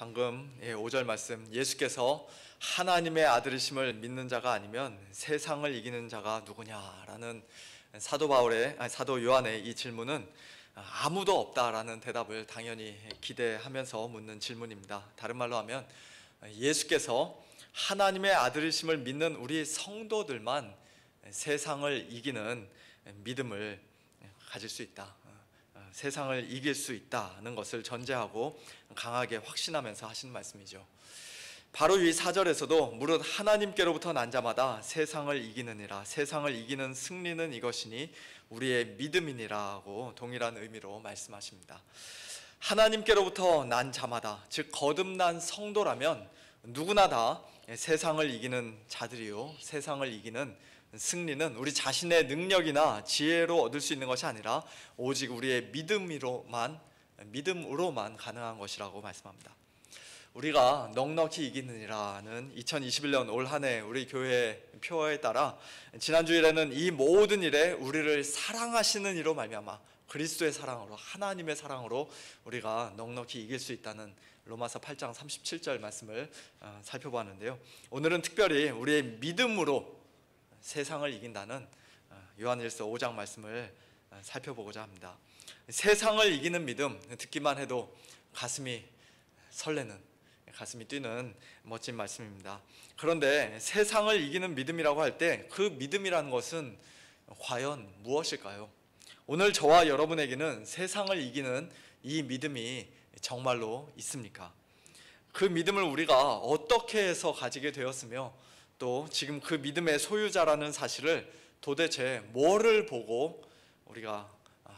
방금 5절 말씀, 예수께서 하나님의 아들이심을 믿는 자가 아니면 세상을 이기는 자가 누구냐라는 사도 요한의 이 질문은 아무도 없다라는 대답을 당연히 기대하면서 묻는 질문입니다. 다른 말로 하면 예수께서 하나님의 아들이심을 믿는 우리 성도들만 세상을 이기는 믿음을 가질 수 있다, 세상을 이길 수 있다는 것을 전제하고 강하게 확신하면서 하시는 말씀이죠. 바로 이 4절에서도 무릇 하나님께로부터 난 자마다 세상을 이기느니라, 세상을 이기는 승리는 이것이니 우리의 믿음이니라고 동일한 의미로 말씀하십니다. 하나님께로부터 난 자마다, 즉 거듭난 성도라면 누구나 다 세상을 이기는 자들이요, 세상을 이기는 승리는 우리 자신의 능력이나 지혜로 얻을 수 있는 것이 아니라 오직 우리의 믿음으로만 가능한 것이라고 말씀합니다. 우리가 넉넉히 이기느니라는 2021년 올 한 해 우리 교회의 표어에 따라 지난 주일에는 이 모든 일에 우리를 사랑하시는 이로 말미암아 그리스도의 사랑으로, 하나님의 사랑으로 우리가 넉넉히 이길 수 있다는 로마서 8장 37절 말씀을 살펴보았는데요. 오늘은 특별히 우리의 믿음으로 세상을 이긴다는 요한일서 5장 말씀을 살펴보고자 합니다. 세상을 이기는 믿음, 듣기만 해도 가슴이 설레는, 가슴이 뛰는 멋진 말씀입니다. 그런데 세상을 이기는 믿음이라고 할 때 그 믿음이라는 것은 과연 무엇일까요? 오늘 저와 여러분에게는 세상을 이기는 이 믿음이 정말로 있습니까? 그 믿음을 우리가 어떻게 해서 가지게 되었으며 또 지금 그 믿음의 소유자라는 사실을 도대체 뭐를 보고 우리가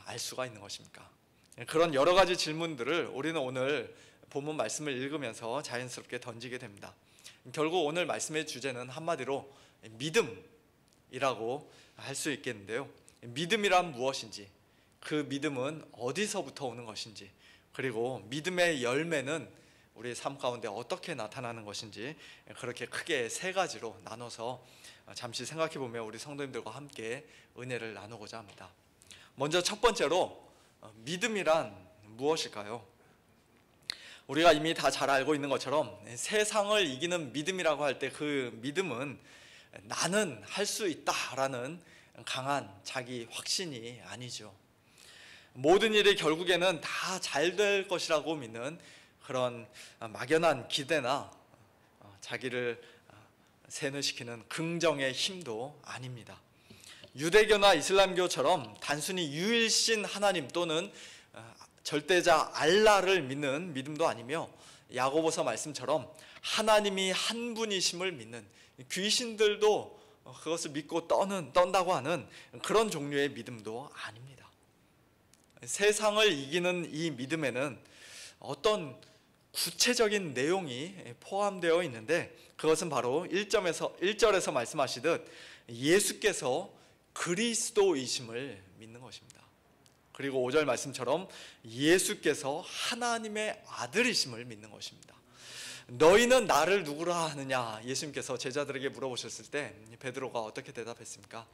알 수가 있는 것입니까? 그런 여러 가지 질문들을 우리는 오늘 본문 말씀을 읽으면서 자연스럽게 던지게 됩니다. 결국 오늘 말씀의 주제는 한마디로 믿음이라고 할 수 있겠는데요. 믿음이란 무엇인지, 그 믿음은 어디서부터 오는 것인지, 그리고 믿음의 열매는 우리의 삶 가운데 어떻게 나타나는 것인지, 그렇게 크게 세 가지로 나눠서 잠시 생각해 보며 우리 성도님들과 함께 은혜를 나누고자 합니다. 먼저 첫 번째로 믿음이란 무엇일까요? 우리가 이미 다 잘 알고 있는 것처럼 세상을 이기는 믿음이라고 할 때 그 믿음은 나는 할 수 있다라는 강한 자기 확신이 아니죠. 모든 일이 결국에는 다 잘 될 것이라고 믿는 그런 막연한 기대나 자기를 세뇌시키는 긍정의 힘도 아닙니다. 유대교나 이슬람교처럼 단순히 유일신 하나님 또는 절대자 알라를 믿는 믿음도 아니며 야고보서 말씀처럼 하나님이 한 분이심을 믿는, 귀신들도 그것을 믿고 떤다고 하는 그런 종류의 믿음도 아닙니다. 세상을 이기는 이 믿음에는 어떤 구체적인 내용이 포함되어 있는데 그것은 바로 1절에서 말씀하시듯 예수께서 그리스도이심을 믿는 것입니다. 그리고 5절 말씀처럼 예수께서 하나님의 아들이심을 믿는 것입니다. 너희는 나를 누구라 하느냐, 예수님께서 제자들에게 물어보셨을 때 베드로가 어떻게 대답했습니까?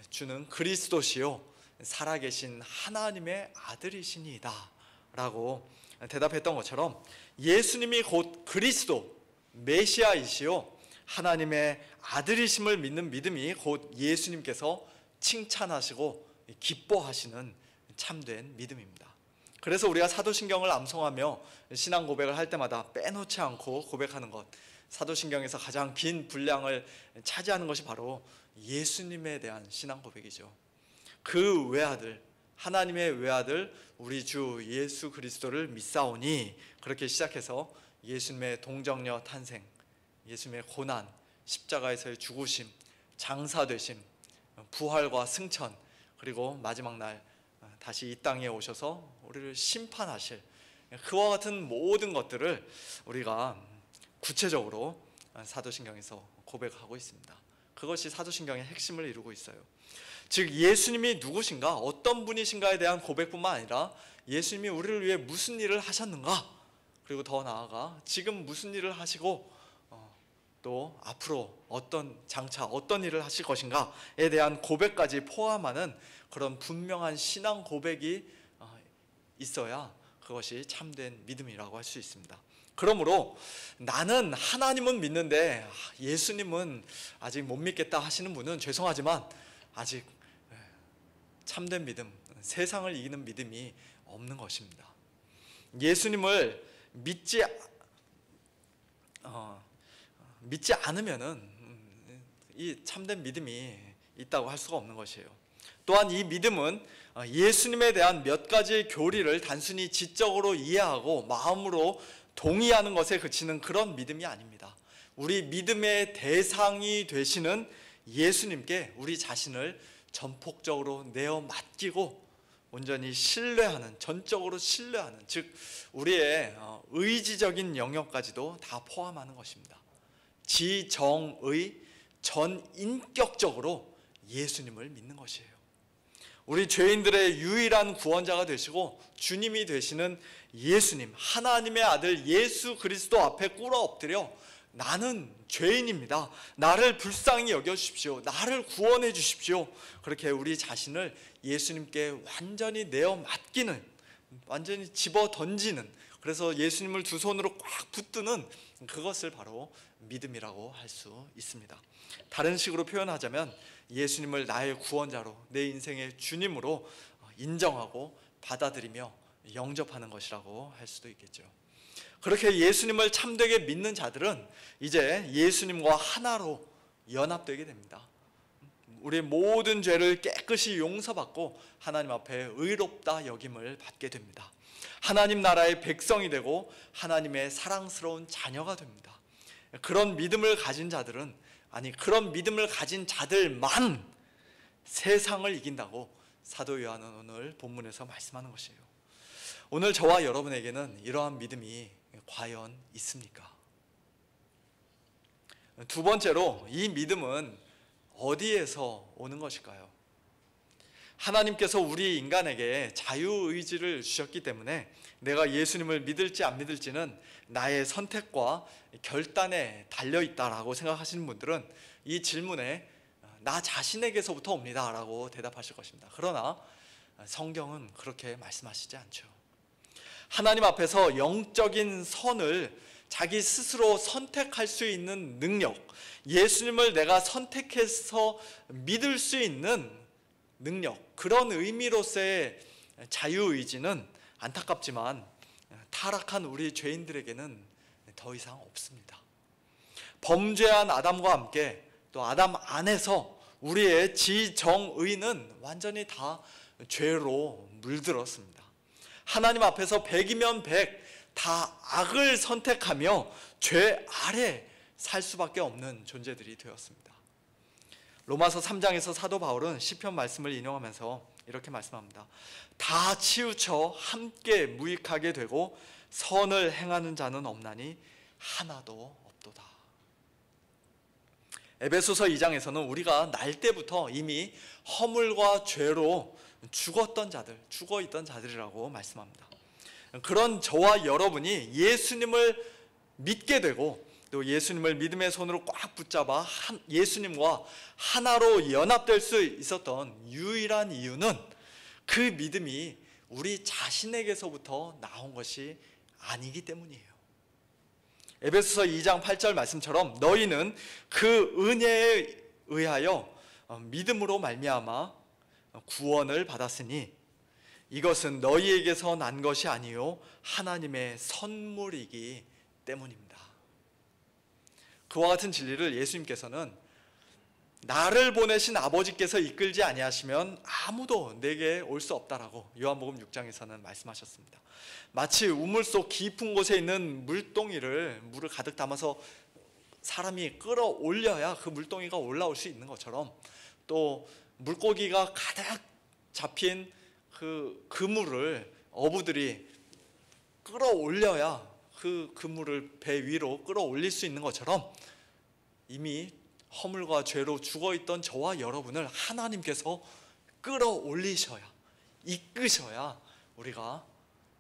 주는 그리스도시요 살아계신 하나님의 아들이시니이다 라고 대답했던 것처럼 예수님이 곧 그리스도, 메시아이시요 하나님의 아들이심을 믿는 믿음이 곧 예수님께서 칭찬하시고 기뻐하시는 참된 믿음입니다. 그래서 우리가 사도신경을 암송하며 신앙 고백을 할 때마다 빼놓지 않고 고백하는 것, 사도신경에서 가장 긴 분량을 차지하는 것이 바로 예수님에 대한 신앙 고백이죠. 그 외아들, 하나님의 외아들 우리 주 예수 그리스도를 믿사오니, 그렇게 시작해서 예수님의 동정녀 탄생, 예수님의 고난, 십자가에서의 죽으심, 장사되심, 부활과 승천, 그리고 마지막 날 다시 이 땅에 오셔서 우리를 심판하실 그와 같은 모든 것들을 우리가 구체적으로 사도신경에서 고백하고 있습니다. 그것이 사도신경의 핵심을 이루고 있어요. 즉 예수님이 누구신가, 어떤 분이신가에 대한 고백뿐만 아니라 예수님이 우리를 위해 무슨 일을 하셨는가, 그리고 더 나아가 지금 무슨 일을 하시고 또 앞으로 장차 어떤 일을 하실 것인가에 대한 고백까지 포함하는 그런 분명한 신앙 고백이 있어야 그것이 참된 믿음이라고 할 수 있습니다. 그러므로 나는 하나님은 믿는데 예수님은 아직 못 믿겠다 하시는 분은 죄송하지만 아직 참된 믿음, 세상을 이기는 믿음이 없는 것입니다. 예수님을 믿지 않으면은 이 참된 믿음이 있다고 할 수가 없는 것이에요. 또한 이 믿음은 예수님에 대한 몇 가지의 교리를 단순히 지적으로 이해하고 마음으로 동의하는 것에 그치는 그런 믿음이 아닙니다. 우리 믿음의 대상이 되시는 예수님께 우리 자신을 전폭적으로 내어 맡기고 온전히 신뢰하는, 전적으로 신뢰하는, 즉 우리의 의지적인 영역까지도 다 포함하는 것입니다. 지정의, 전인격적으로 예수님을 믿는 것이에요. 우리 죄인들의 유일한 구원자가 되시고 주님이 되시는 예수님, 하나님의 아들 예수 그리스도 앞에 꿇어 엎드려 나는 죄인입니다, 나를 불쌍히 여겨주십시오, 나를 구원해 주십시오, 그렇게 우리 자신을 예수님께 완전히 내어 맡기는, 완전히 집어 던지는, 그래서 예수님을 두 손으로 꽉 붙드는 그것을 바로 믿음이라고 할 수 있습니다. 다른 식으로 표현하자면 예수님을 나의 구원자로, 내 인생의 주님으로 인정하고 받아들이며 영접하는 것이라고 할 수도 있겠죠. 그렇게 예수님을 참되게 믿는 자들은 이제 예수님과 하나로 연합되게 됩니다. 우리의 모든 죄를 깨끗이 용서받고 하나님 앞에 의롭다 여김을 받게 됩니다. 하나님 나라의 백성이 되고 하나님의 사랑스러운 자녀가 됩니다. 그런 믿음을 가진 자들은, 아니 그런 믿음을 가진 자들만 세상을 이긴다고 사도 요한은 오늘 본문에서 말씀하는 것이에요. 오늘 저와 여러분에게는 이러한 믿음이 과연 있습니까? 두 번째로, 이 믿음은 어디에서 오는 것일까요? 하나님께서 우리 인간에게 자유의지를 주셨기 때문에 내가 예수님을 믿을지 안 믿을지는 나의 선택과 결단에 달려있다라고 생각하시는 분들은 이 질문에 나 자신에게서부터 옵니다 라고 대답하실 것입니다. 그러나 성경은 그렇게 말씀하시지 않죠. 하나님 앞에서 영적인 선을 자기 스스로 선택할 수 있는 능력, 예수님을 내가 선택해서 믿을 수 있는 능력, 그런 의미로서의 자유의지는 안타깝지만 타락한 우리 죄인들에게는 더 이상 없습니다. 범죄한 아담과 함께 또 아담 안에서 우리의 지정의는 완전히 다 죄로 물들었습니다. 하나님 앞에서 100이면 100, 다 악을 선택하며 죄 아래 살 수밖에 없는 존재들이 되었습니다. 로마서 3장에서 사도 바울은 시편 말씀을 인용하면서 이렇게 말씀합니다. 다 치우쳐 함께 무익하게 되고 선을 행하는 자는 없나니 하나도 없도다. 에베소서 2장에서는 우리가 날 때부터 이미 허물과 죄로 죽었던 자들, 죽어있던 자들이라고 말씀합니다. 그런 저와 여러분이 예수님을 믿게 되고 또 예수님을 믿음의 손으로 꽉 붙잡아 예수님과 하나로 연합될 수 있었던 유일한 이유는 그 믿음이 우리 자신에게서부터 나온 것이 아니기 때문이에요. 에베소서 2장 8절 말씀처럼 너희는 그 은혜에 의하여 믿음으로 말미암아 구원을 받았으니 이것은 너희에게서 난 것이 아니요 하나님의 선물이기 때문입니다. 그와 같은 진리를 예수님께서는 나를 보내신 아버지께서 이끌지 아니하시면 아무도 내게 올 수 없다라고 요한복음 6장에서는 말씀하셨습니다. 마치 우물 속 깊은 곳에 있는 물을 가득 담아서 사람이 끌어올려야 그 물동이가 올라올 수 있는 것처럼 또 물고기가 가득 잡힌 그 그물을 어부들이 끌어올려야 그 그물을 배 위로 끌어올릴 수 있는 것처럼 이미 허물과 죄로 죽어있던 저와 여러분을 하나님께서 끌어올리셔야, 이끄셔야 우리가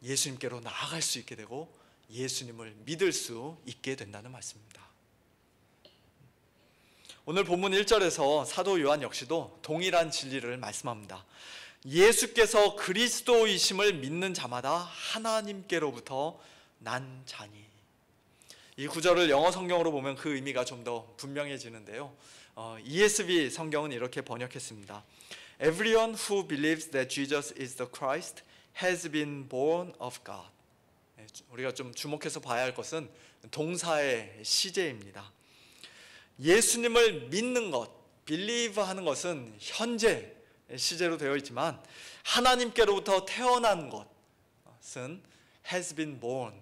예수님께로 나아갈 수 있게 되고 예수님을 믿을 수 있게 된다는 말씀입니다. 오늘 본문 1절에서 사도 요한 역시도 동일한 진리를 말씀합니다. 예수께서 그리스도이심을 믿는 자마다 하나님께로부터 난 자니. 이 구절을 영어 성경으로 보면 그 의미가 좀 더 분명해지는데요. ESV 성경은 이렇게 번역했습니다. Everyone who believes that Jesus is the Christ has been born of God. 우리가 좀 주목해서 봐야 할 것은 동사의 시제입니다. 예수님을 믿는 것, believe 하는 것은 현재 시제로 되어 있지만 하나님께로부터 태어난 것은 has been born,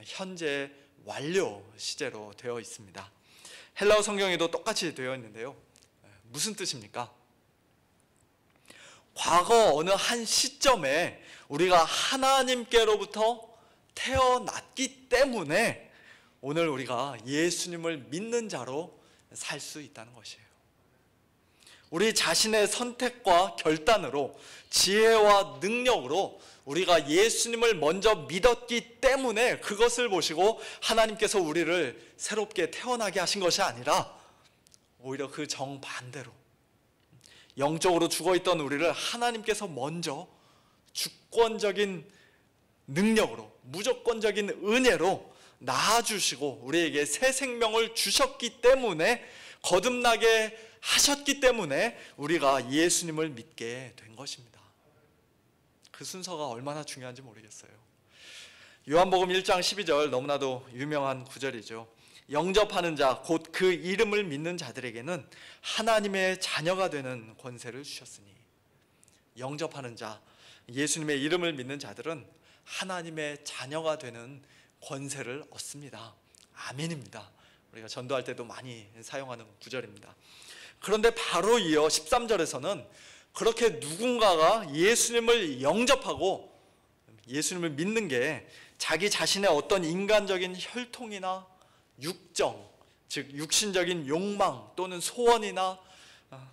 현재 완료 시제로 되어 있습니다. 헬라어 성경에도 똑같이 되어 있는데요. 무슨 뜻입니까? 과거 어느 한 시점에 우리가 하나님께로부터 태어났기 때문에 오늘 우리가 예수님을 믿는 자로 살 수 있다는 것이에요. 우리 자신의 선택과 결단으로, 지혜와 능력으로 우리가 예수님을 먼저 믿었기 때문에 그것을 보시고 하나님께서 우리를 새롭게 태어나게 하신 것이 아니라 오히려 그 정반대로 영적으로 죽어있던 우리를 하나님께서 먼저 주권적인 능력으로, 무조건적인 은혜로 낳아주시고 우리에게 새 생명을 주셨기 때문에, 거듭나게 하셨기 때문에 우리가 예수님을 믿게 된 것입니다. 그 순서가 얼마나 중요한지 모르겠어요. 요한복음 1장 12절, 너무나도 유명한 구절이죠. 영접하는 자, 곧 그 이름을 믿는 자들에게는 하나님의 자녀가 되는 권세를 주셨으니. 영접하는 자, 예수님의 이름을 믿는 자들은 하나님의 자녀가 되는 권세를 얻습니다. 아멘입니다. 우리가 전도할 때도 많이 사용하는 구절입니다. 그런데 바로 이어 13절에서는 그렇게 누군가가 예수님을 영접하고 예수님을 믿는 게 자기 자신의 어떤 인간적인 혈통이나 육정, 즉 육신적인 욕망 또는 소원이나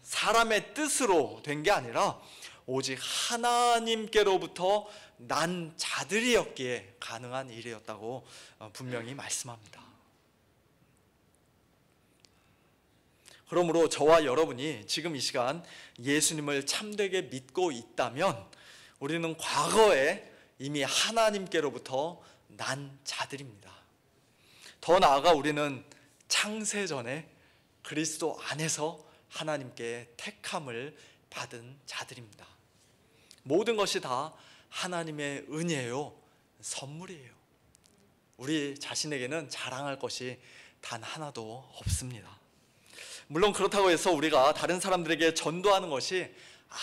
사람의 뜻으로 된 게 아니라 오직 하나님께로부터 난 자들이었기에 가능한 일이었다고 분명히 말씀합니다. 그러므로 저와 여러분이 지금 이 시간 예수님을 참되게 믿고 있다면 우리는 과거에 이미 하나님께로부터 난 자들입니다. 더 나아가 우리는 창세 전에 그리스도 안에서 하나님께 택함을 받은 자들입니다. 모든 것이 다 하나님의 은혜요, 선물이에요. 우리 자신에게는 자랑할 것이 단 하나도 없습니다. 물론 그렇다고 해서 우리가 다른 사람들에게 전도하는 것이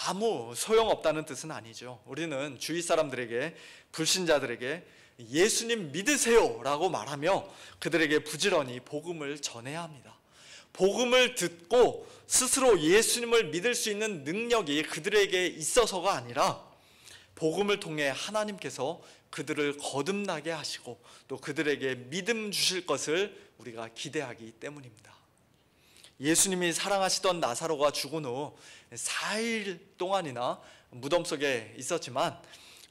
아무 소용없다는 뜻은 아니죠. 우리는 주위 사람들에게, 불신자들에게 예수님 믿으세요 라고 말하며 그들에게 부지런히 복음을 전해야 합니다. 복음을 듣고 스스로 예수님을 믿을 수 있는 능력이 그들에게 있어서가 아니라 복음을 통해 하나님께서 그들을 거듭나게 하시고 또 그들에게 믿음 주실 것을 우리가 기대하기 때문입니다. 예수님이 사랑하시던 나사로가 죽은 후 4일 동안이나 무덤 속에 있었지만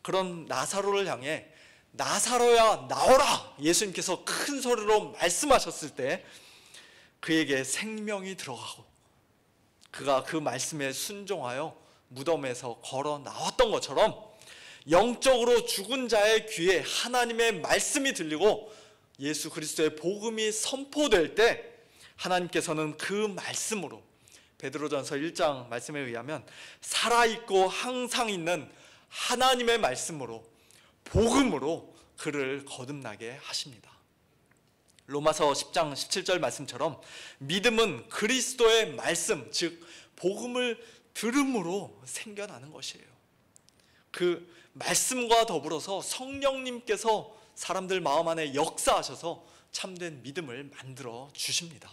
그런 나사로를 향해 나사로야 나오라! 예수님께서 큰 소리로 말씀하셨을 때 그에게 생명이 들어가고 그가 그 말씀에 순종하여 무덤에서 걸어 나왔던 것처럼 영적으로 죽은 자의 귀에 하나님의 말씀이 들리고 예수 그리스도의 복음이 선포될 때 하나님께서는 그 말씀으로, 베드로전서 1장 말씀에 의하면 살아있고 항상 있는 하나님의 말씀으로, 복음으로 그를 거듭나게 하십니다. 로마서 10장 17절 말씀처럼 믿음은 그리스도의 말씀, 즉 복음을 들음으로 생겨나는 것이에요. 그 말씀과 더불어서 성령님께서 사람들 마음 안에 역사하셔서 참된 믿음을 만들어 주십니다.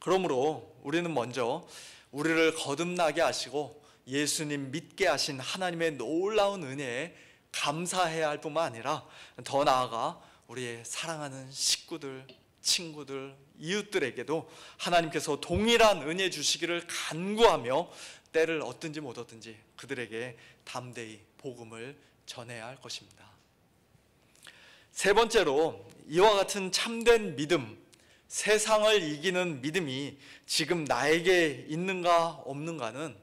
그러므로 우리는 먼저 우리를 거듭나게 하시고 예수님 믿게 하신 하나님의 놀라운 은혜에 감사해야 할 뿐만 아니라 더 나아가 우리의 사랑하는 식구들, 친구들, 이웃들에게도 하나님께서 동일한 은혜 주시기를 간구하며 때를 얻든지 못 얻든지 그들에게 담대히 복음을 전해야 할 것입니다. 세 번째로 이와 같은 참된 믿음, 세상을 이기는 믿음이 지금 나에게 있는가 없는가는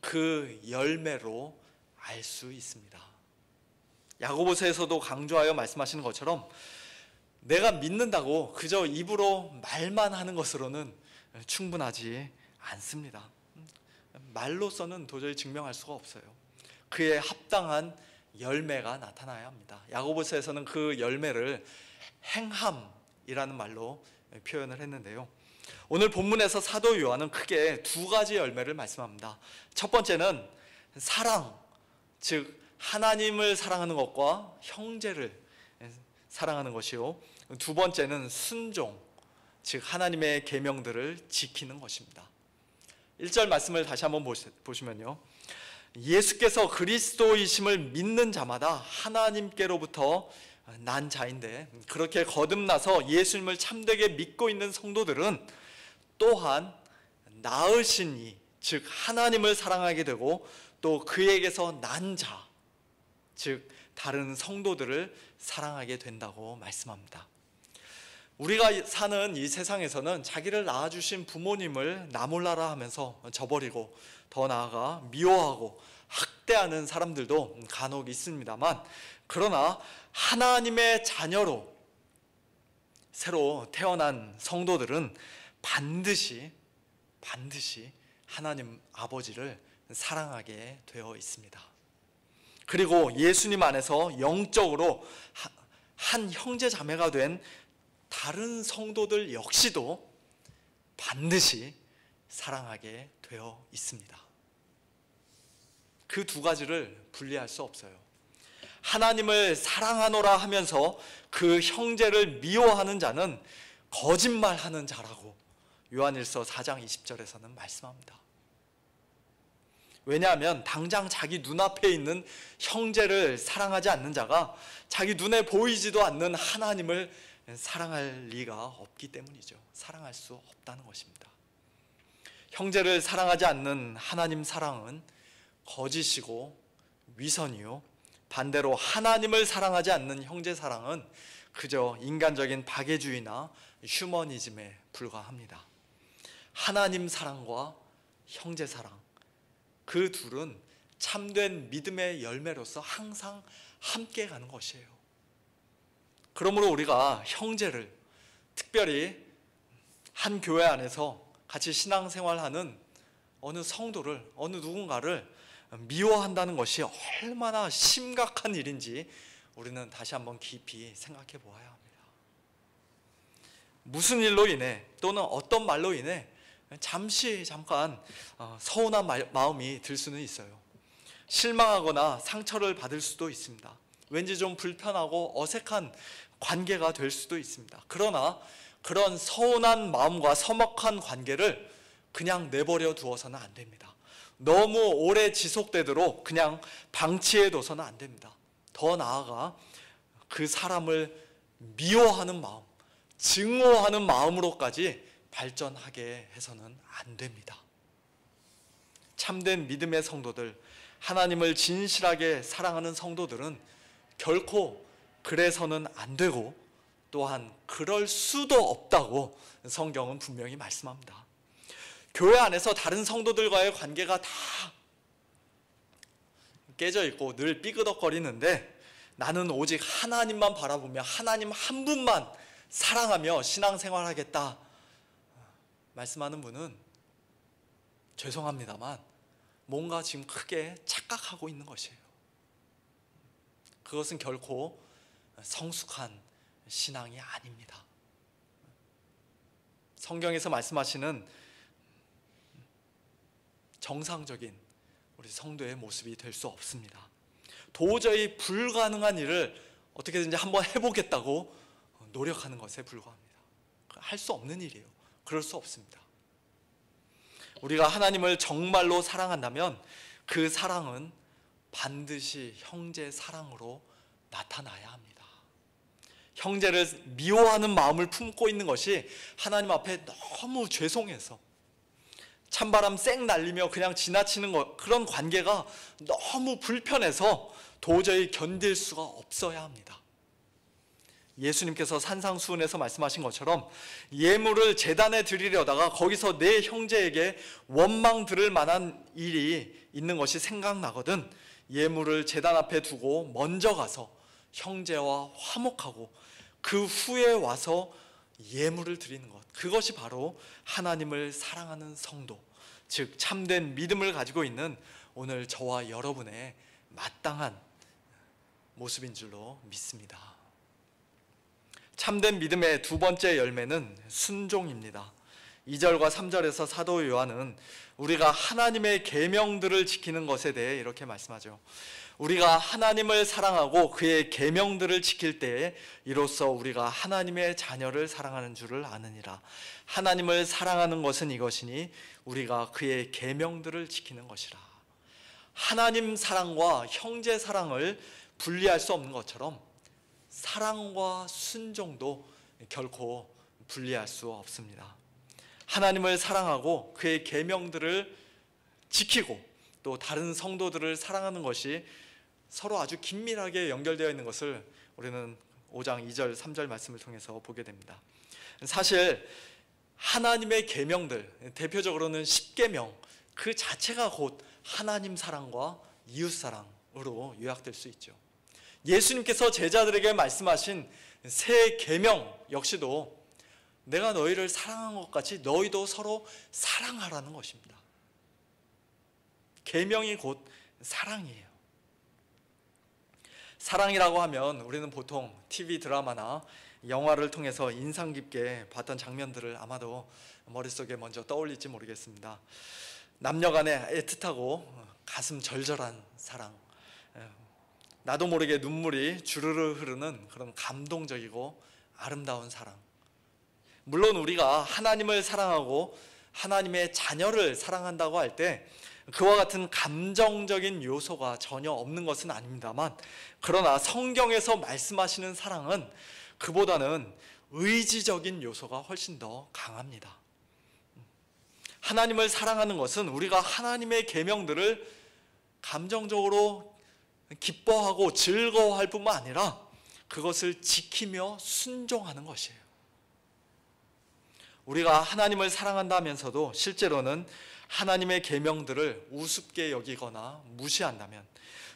그 열매로 알 수 있습니다. 야고보서에서도 강조하여 말씀하시는 것처럼 내가 믿는다고 그저 입으로 말만 하는 것으로는 충분하지 않습니다. 말로서는 도저히 증명할 수가 없어요. 그에 합당한 열매가 나타나야 합니다. 야고보서에서는 그 열매를 행함이라는 말로 표현을 했는데요. 오늘 본문에서 사도 요한은 크게 두 가지 열매를 말씀합니다. 첫 번째는 사랑, 즉 하나님을 사랑하는 것과 형제를 사랑하는 것이요, 두 번째는 순종, 즉 하나님의 계명들을 지키는 것입니다. 1절 말씀을 다시 한번 보시면요, 예수께서 그리스도이심을 믿는 자마다 하나님께로부터 난 자인데, 그렇게 거듭나서 예수님을 참되게 믿고 있는 성도들은 또한 낳으신 이, 즉 하나님을 사랑하게 되고 또 그에게서 난 자, 즉 다른 성도들을 사랑하게 된다고 말씀합니다. 우리가 사는 이 세상에서는 자기를 낳아주신 부모님을 나 몰라라 하면서 저버리고 더 나아가 미워하고 학대하는 사람들도 간혹 있습니다만, 그러나 하나님의 자녀로 새로 태어난 성도들은 반드시 하나님 아버지를 사랑하게 되어 있습니다. 그리고 예수님 안에서 영적으로 한 형제 자매가 된 다른 성도들 역시도 반드시 사랑하게 되어 있습니다. 그 두 가지를 분리할 수 없어요. 하나님을 사랑하노라 하면서 그 형제를 미워하는 자는 거짓말하는 자라고 요한일서 4장 20절에서는 말씀합니다. 왜냐하면 당장 자기 눈앞에 있는 형제를 사랑하지 않는 자가 자기 눈에 보이지도 않는 하나님을 사랑할 리가 없기 때문이죠. 사랑할 수 없다는 것입니다. 형제를 사랑하지 않는 하나님 사랑은 거짓이고 위선이요, 반대로 하나님을 사랑하지 않는 형제 사랑은 그저 인간적인 박애주의나 휴머니즘에 불과합니다. 하나님 사랑과 형제 사랑, 그 둘은 참된 믿음의 열매로서 항상 함께 가는 것이에요. 그러므로 우리가 형제를, 특별히 한 교회 안에서 같이 신앙생활하는 어느 성도를, 어느 누군가를 미워한다는 것이 얼마나 심각한 일인지 우리는 다시 한번 깊이 생각해 보아야 합니다. 무슨 일로 인해 또는 어떤 말로 인해 잠깐 서운한 마음이 들 수는 있어요. 실망하거나 상처를 받을 수도 있습니다. 왠지 좀 불편하고 어색한 관계가 될 수도 있습니다. 그러나 그런 서운한 마음과 서먹한 관계를 그냥 내버려 두어서는 안 됩니다. 너무 오래 지속되도록 그냥 방치해 둬서는 안 됩니다. 더 나아가 그 사람을 미워하는 마음, 증오하는 마음으로까지 발전하게 해서는 안 됩니다. 참된 믿음의 성도들, 하나님을 진실하게 사랑하는 성도들은 결코 그래서는 안 되고 또한 그럴 수도 없다고 성경은 분명히 말씀합니다. 교회 안에서 다른 성도들과의 관계가 다 깨져 있고 늘 삐그덕거리는데 나는 오직 하나님만 바라보며 하나님 한 분만 사랑하며 신앙생활하겠다 말씀하는 분은 죄송합니다만 뭔가 지금 크게 착각하고 있는 것이에요. 그것은 결코 성숙한 신앙이 아닙니다. 성경에서 말씀하시는 정상적인 우리 성도의 모습이 될 수 없습니다. 도저히 불가능한 일을 어떻게든지 한번 해보겠다고 노력하는 것에 불과합니다. 할 수 없는 일이에요. 그럴 수 없습니다. 우리가 하나님을 정말로 사랑한다면 그 사랑은 반드시 형제 사랑으로 나타나야 합니다. 형제를 미워하는 마음을 품고 있는 것이 하나님 앞에 너무 죄송해서 찬바람 쌩 날리며 그냥 지나치는 것, 그런 관계가 너무 불편해서 도저히 견딜 수가 없어야 합니다. 예수님께서 산상수훈에서 말씀하신 것처럼 예물을 제단에 드리려다가 거기서 내 형제에게 원망 들을 만한 일이 있는 것이 생각나거든 예물을 제단 앞에 두고 먼저 가서 형제와 화목하고 그 후에 와서 예물을 드리는 것, 그것이 바로 하나님을 사랑하는 성도, 즉 참된 믿음을 가지고 있는 오늘 저와 여러분의 마땅한 모습인 줄로 믿습니다. 참된 믿음의 두 번째 열매는 순종입니다. 2절과 3절에서 사도 요한은 우리가 하나님의 계명들을 지키는 것에 대해 이렇게 말씀하죠. 우리가 하나님을 사랑하고 그의 계명들을 지킬 때에 이로써 우리가 하나님의 자녀를 사랑하는 줄을 아느니라. 하나님을 사랑하는 것은 이것이니 우리가 그의 계명들을 지키는 것이라. 하나님 사랑과 형제 사랑을 분리할 수 없는 것처럼 사랑과 순종도 결코 분리할 수 없습니다. 하나님을 사랑하고 그의 계명들을 지키고 또 다른 성도들을 사랑하는 것이 서로 아주 긴밀하게 연결되어 있는 것을 우리는 5장 2절 3절 말씀을 통해서 보게 됩니다. 사실 하나님의 계명들, 대표적으로는 10계명, 그 자체가 곧 하나님 사랑과 이웃 사랑으로 요약될 수 있죠. 예수님께서 제자들에게 말씀하신 새 계명 역시도 내가 너희를 사랑한 것 같이 너희도 서로 사랑하라는 것입니다. 계명이 곧 사랑이에요. 사랑이라고 하면 우리는 보통 TV 드라마나 영화를 통해서 인상 깊게 봤던 장면들을 아마도 머릿속에 먼저 떠올릴지 모르겠습니다. 남녀 간의 애틋하고 가슴 절절한 사랑, 나도 모르게 눈물이 주르르 흐르는 그런 감동적이고 아름다운 사랑. 물론 우리가 하나님을 사랑하고 하나님의 자녀를 사랑한다고 할 때 그와 같은 감정적인 요소가 전혀 없는 것은 아닙니다만, 그러나 성경에서 말씀하시는 사랑은 그보다는 의지적인 요소가 훨씬 더 강합니다. 하나님을 사랑하는 것은 우리가 하나님의 계명들을 감정적으로 기뻐하고 즐거워할 뿐만 아니라 그것을 지키며 순종하는 것이에요. 우리가 하나님을 사랑한다 하면서도 실제로는 하나님의 계명들을 우습게 여기거나 무시한다면,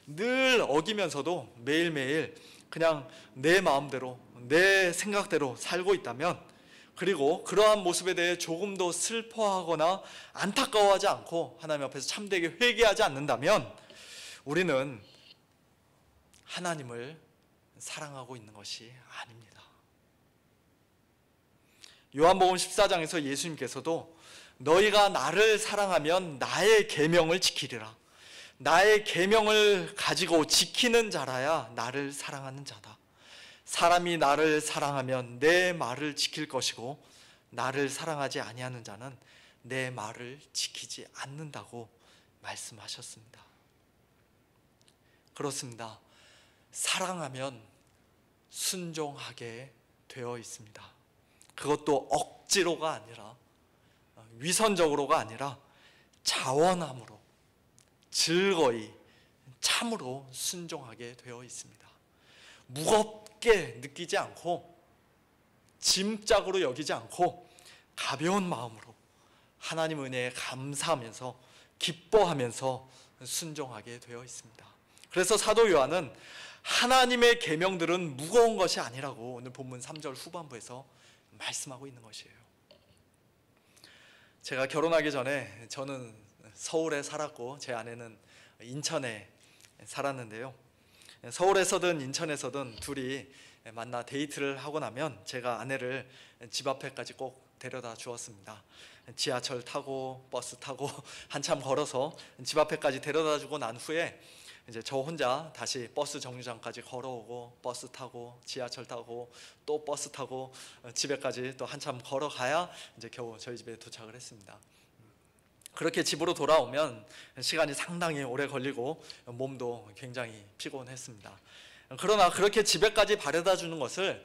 늘 어기면서도 매일매일 그냥 내 마음대로 내 생각대로 살고 있다면, 그리고 그러한 모습에 대해 조금도 슬퍼하거나 안타까워하지 않고 하나님 앞에서 참되게 회개하지 않는다면 우리는 하나님을 사랑하고 있는 것이 아닙니다. 요한복음 14장에서 예수님께서도 너희가 나를 사랑하면 나의 계명을 지키리라. 나의 계명을 가지고 지키는 자라야 나를 사랑하는 자다. 사람이 나를 사랑하면 내 말을 지킬 것이고 나를 사랑하지 아니하는 자는 내 말을 지키지 않는다고 말씀하셨습니다. 그렇습니다. 사랑하면 순종하게 되어 있습니다. 그것도 억지로가 아니라, 위선적으로가 아니라 자원함으로, 즐거이, 참으로 순종하게 되어 있습니다. 무겁게 느끼지 않고 짐짝으로 여기지 않고 가벼운 마음으로 하나님 은혜에 감사하면서 기뻐하면서 순종하게 되어 있습니다. 그래서 사도 요한은 하나님의 계명들은 무거운 것이 아니라고 오늘 본문 3절 후반부에서 말씀하고 있는 것이에요. 제가 결혼하기 전에 저는 서울에 살았고 제 아내는 인천에 살았는데요. 서울에서든 인천에서든 둘이 만나 데이트를 하고 나면 제가 아내를 집 앞에까지 꼭 데려다 주었습니다. 지하철 타고 버스 타고 한참 걸어서 집 앞에까지 데려다 주고 난 후에 이제 저 혼자 다시 버스 정류장까지 걸어오고 버스 타고 지하철 타고 또 버스 타고 집에까지 또 한참 걸어가야 이제 겨우 저희 집에 도착을 했습니다. 그렇게 집으로 돌아오면 시간이 상당히 오래 걸리고 몸도 굉장히 피곤했습니다. 그러나 그렇게 집에까지 바래다 주는 것을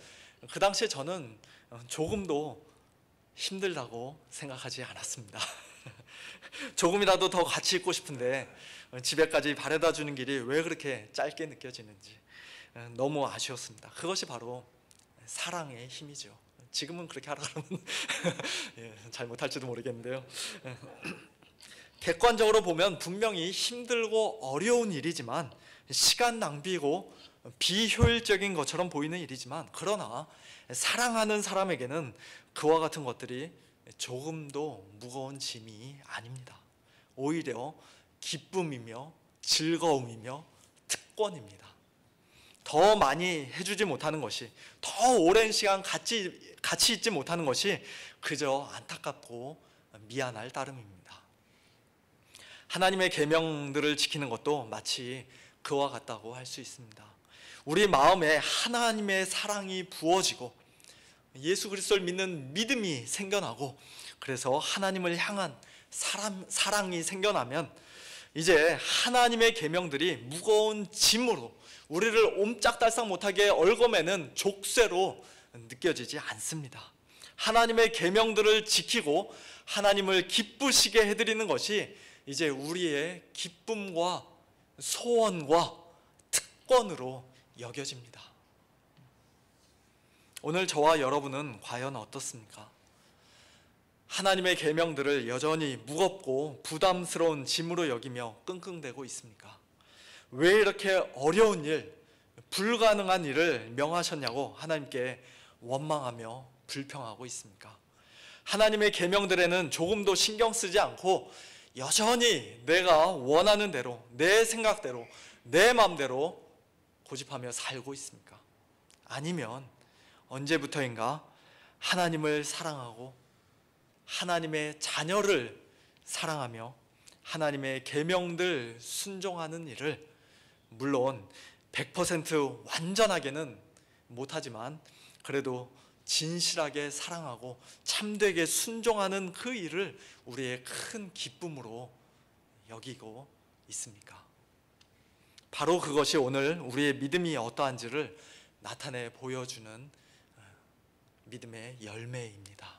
그 당시에 저는 조금도 힘들다고 생각하지 않았습니다. 조금이라도 더 같이 있고 싶은데 집에까지 바래다 주는 길이 왜 그렇게 짧게 느껴지는지 너무 아쉬웠습니다. 그것이 바로 사랑의 힘이죠. 지금은 그렇게 하라 그러면 잘못할지도 모르겠는데요. 객관적으로 보면 분명히 힘들고 어려운 일이지만, 시간 낭비고 비효율적인 것처럼 보이는 일이지만, 그러나 사랑하는 사람에게는 그와 같은 것들이 조금도 무거운 짐이 아닙니다. 오히려 기쁨이며 즐거움이며 특권입니다. 더 많이 해주지 못하는 것이, 더 오랜 시간 같이 있지 못하는 것이 그저 안타깝고 미안할 따름입니다. 하나님의 계명들을 지키는 것도 마치 그와 같다고 할 수 있습니다. 우리 마음에 하나님의 사랑이 부어지고 예수 그리스도를 믿는 믿음이 생겨나고, 그래서 하나님을 향한 사랑이 생겨나면 이제 하나님의 계명들이 무거운 짐으로 우리를 옴짝달싹 못하게 얽어매는 족쇄로 느껴지지 않습니다. 하나님의 계명들을 지키고 하나님을 기쁘시게 해드리는 것이 이제 우리의 기쁨과 소원과 특권으로 여겨집니다. 오늘 저와 여러분은 과연 어떻습니까? 하나님의 계명들을 여전히 무겁고 부담스러운 짐으로 여기며 끙끙대고 있습니까? 왜 이렇게 어려운 일, 불가능한 일을 명하셨냐고 하나님께 원망하며 불평하고 있습니까? 하나님의 계명들에는 조금도 신경 쓰지 않고 여전히 내가 원하는 대로, 내 생각대로, 내 마음대로 고집하며 살고 있습니까? 아니면 언제부터인가 하나님을 사랑하고 하나님의 자녀를 사랑하며 하나님의 계명들 순종하는 일을, 물론 100% 완전하게는 못하지만 그래도 진실하게 사랑하고 참되게 순종하는 그 일을 우리의 큰 기쁨으로 여기고 있습니까? 바로 그것이 오늘 우리의 믿음이 어떠한지를 나타내 보여주는 믿음의 열매입니다.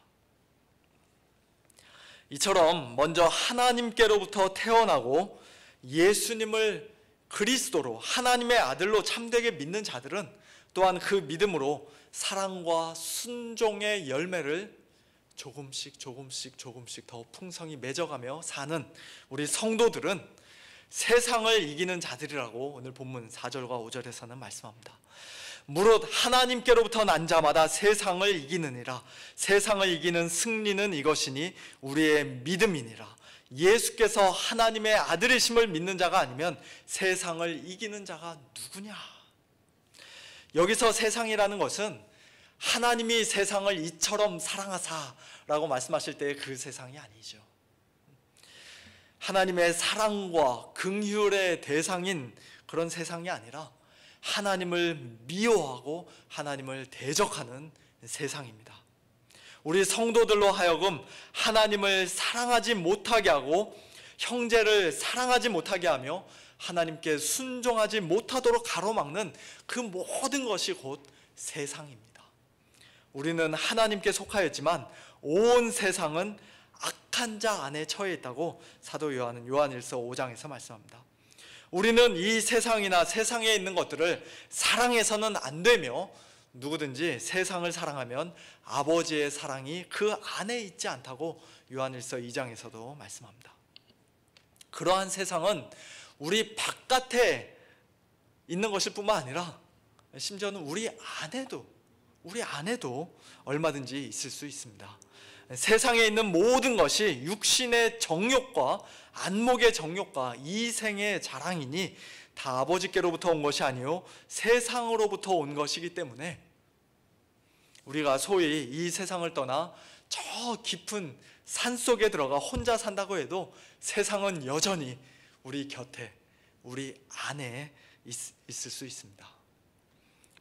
이처럼 먼저 하나님께로부터 태어나고 예수님을 그리스도로, 하나님의 아들로 참되게 믿는 자들은 또한 그 믿음으로 사랑과 순종의 열매를 조금씩 더 풍성히 맺어가며 사는 우리 성도들은 세상을 이기는 자들이라고 오늘 본문 4절과 5절에서는 말씀합니다. 무릇 하나님께로부터 난 자마다 세상을 이기느니라. 세상을 이기는 승리는 이것이니 우리의 믿음이니라. 예수께서 하나님의 아들이심을 믿는 자가 아니면 세상을 이기는 자가 누구냐? 여기서 세상이라는 것은 하나님이 세상을 이처럼 사랑하사라고 말씀하실 때의 그 세상이 아니죠. 하나님의 사랑과 긍휼의 대상인 그런 세상이 아니라 하나님을 미워하고 하나님을 대적하는 세상입니다. 우리 성도들로 하여금 하나님을 사랑하지 못하게 하고 형제를 사랑하지 못하게 하며 하나님께 순종하지 못하도록 가로막는 그 모든 것이 곧 세상입니다. 우리는 하나님께 속하였지만 온 세상은 악한 자 안에 처해 있다고 사도 요한은 요한일서 5장에서 말씀합니다. 우리는 이 세상이나 세상에 있는 것들을 사랑해서는 안 되며 누구든지 세상을 사랑하면 아버지의 사랑이 그 안에 있지 않다고 요한일서 2장에서도 말씀합니다. 그러한 세상은 우리 바깥에 있는 것일 뿐만 아니라 심지어는 우리 안에도 얼마든지 있을 수 있습니다. 세상에 있는 모든 것이 육신의 정욕과 안목의 정욕과 이생의 자랑이니 다 아버지께로부터 온 것이 아니요 세상으로부터 온 것이기 때문에 우리가 소위 이 세상을 떠나 저 깊은 산속에 들어가 혼자 산다고 해도 세상은 여전히 우리 곁에, 우리 안에 있을 수 있습니다.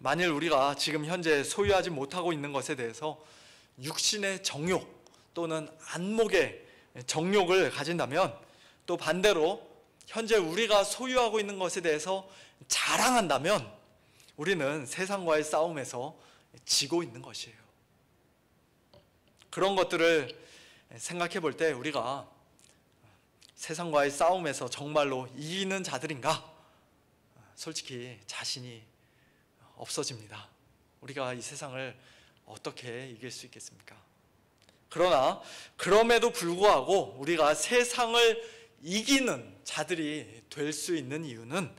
만일 우리가 지금 현재 소유하지 못하고 있는 것에 대해서 육신의 정욕 또는 안목의 정욕을 가진다면, 또 반대로 현재 우리가 소유하고 있는 것에 대해서 자랑한다면 우리는 세상과의 싸움에서 지고 있는 것이에요. 그런 것들을 생각해 볼 때 우리가 세상과의 싸움에서 정말로 이기는 자들인가? 솔직히 자신이 없어집니다. 우리가 이 세상을 어떻게 이길 수 있겠습니까? 그러나 그럼에도 불구하고 우리가 세상을 이기는 자들이 될 수 있는 이유는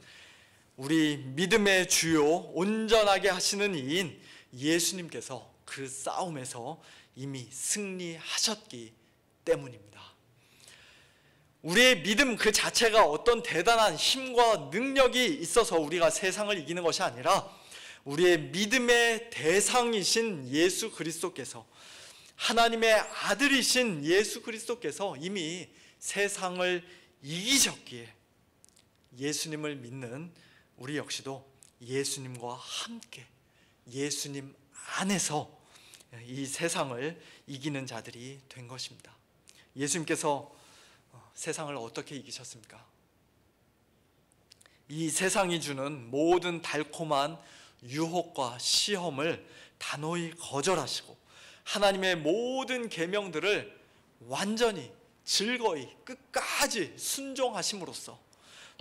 우리 믿음의 주요 온전하게 하시는 이인 예수님께서 그 싸움에서 이미 승리하셨기 때문입니다. 우리의 믿음 그 자체가 어떤 대단한 힘과 능력이 있어서 우리가 세상을 이기는 것이 아니라 우리의 믿음의 대상이신 예수 그리스도께서, 하나님의 아들이신 예수 그리스도께서 이미 세상을 이기셨기에 예수님을 믿는 우리 역시도 예수님과 함께 예수님 안에서 이 세상을 이기는 자들이 된 것입니다. 예수님께서 세상을 어떻게 이기셨습니까? 이 세상이 주는 모든 달콤한 유혹과 시험을 단호히 거절하시고 하나님의 모든 계명들을 완전히 즐거이 끝까지 순종하심으로써,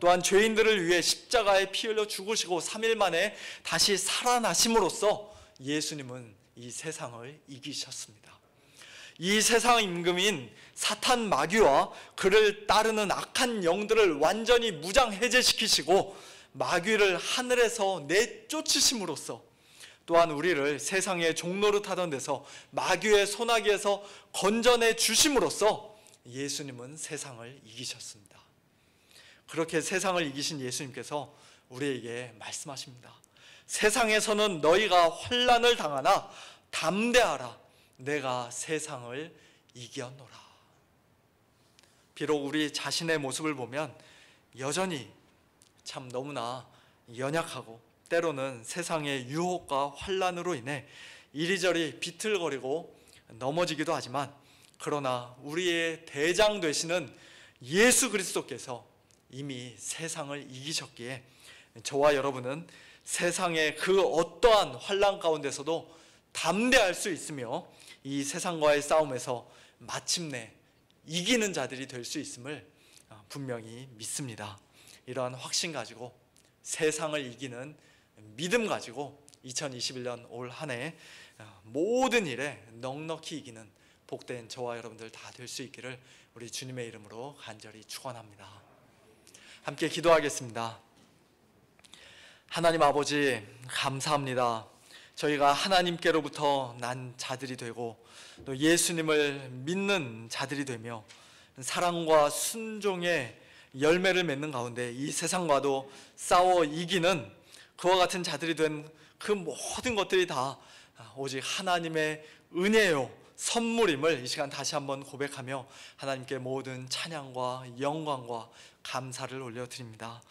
또한 죄인들을 위해 십자가에 피 흘려 죽으시고 3일 만에 다시 살아나심으로써 예수님은 이 세상을 이기셨습니다. 이 세상 임금인 사탄 마귀와 그를 따르는 악한 영들을 완전히 무장해제시키시고 마귀를 하늘에서 내쫓으심으로써, 또한 우리를 세상의 종노릇하던 데서 마귀의 소나기에서 건져내 주심으로써 예수님은 세상을 이기셨습니다. 그렇게 세상을 이기신 예수님께서 우리에게 말씀하십니다. 세상에서는 너희가 환난을 당하나 담대하라, 내가 세상을 이겼노라. 비록 우리 자신의 모습을 보면 여전히 참 너무나 연약하고 때로는 세상의 유혹과 환난으로 인해 이리저리 비틀거리고 넘어지기도 하지만, 그러나 우리의 대장 되시는 예수 그리스도께서 이미 세상을 이기셨기에 저와 여러분은 세상의 그 어떠한 환난 가운데서도 담대할 수 있으며 이 세상과의 싸움에서 마침내 이기는 자들이 될 수 있음을 분명히 믿습니다. 이러한 확신 가지고, 세상을 이기는 믿음 가지고 2021년 올 한 해 모든 일에 넉넉히 이기는 복된 저와 여러분들 다 될 수 있기를 우리 주님의 이름으로 간절히 축원합니다. 함께 기도하겠습니다. 하나님 아버지, 감사합니다. 저희가 하나님께로부터 난 자들이 되고 또 예수님을 믿는 자들이 되며 사랑과 순종의 열매를 맺는 가운데 이 세상과도 싸워 이기는 그와 같은 자들이 된 그 모든 것들이 다 오직 하나님의 은혜요, 선물임을 이 시간 다시 한번 고백하며 하나님께 모든 찬양과 영광과 감사를 올려드립니다.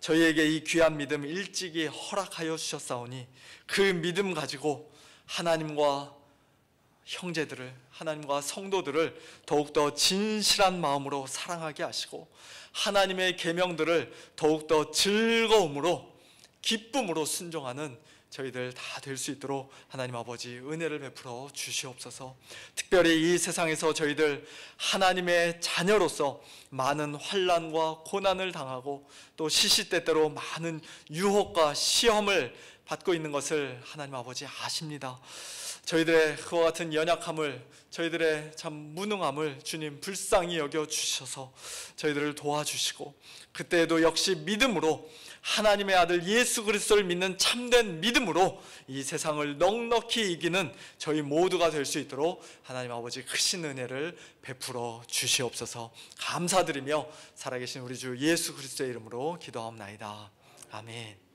저희에게 이 귀한 믿음 일찍이 허락하여 주셨사오니 그 믿음 가지고 하나님과 형제들을, 하나님과 성도들을 더욱더 진실한 마음으로 사랑하게 하시고 하나님의 계명들을 더욱더 즐거움으로, 기쁨으로 순종하는 저희들 다 될 수 있도록 하나님 아버지 은혜를 베풀어 주시옵소서. 특별히 이 세상에서 저희들 하나님의 자녀로서 많은 환난과 고난을 당하고 또 시시때때로 많은 유혹과 시험을 받고 있는 것을 하나님 아버지 아십니다. 저희들의 그와 같은 연약함을, 저희들의 참 무능함을 주님 불쌍히 여겨 주셔서 저희들을 도와주시고, 그때에도 역시 믿음으로 하나님의 아들 예수 그리스도를 믿는 참된 믿음으로 이 세상을 넉넉히 이기는 저희 모두가 될 수 있도록 하나님 아버지 크신 은혜를 베풀어 주시옵소서. 감사드리며 살아계신 우리 주 예수 그리스도의 이름으로 기도하옵나이다. 아멘.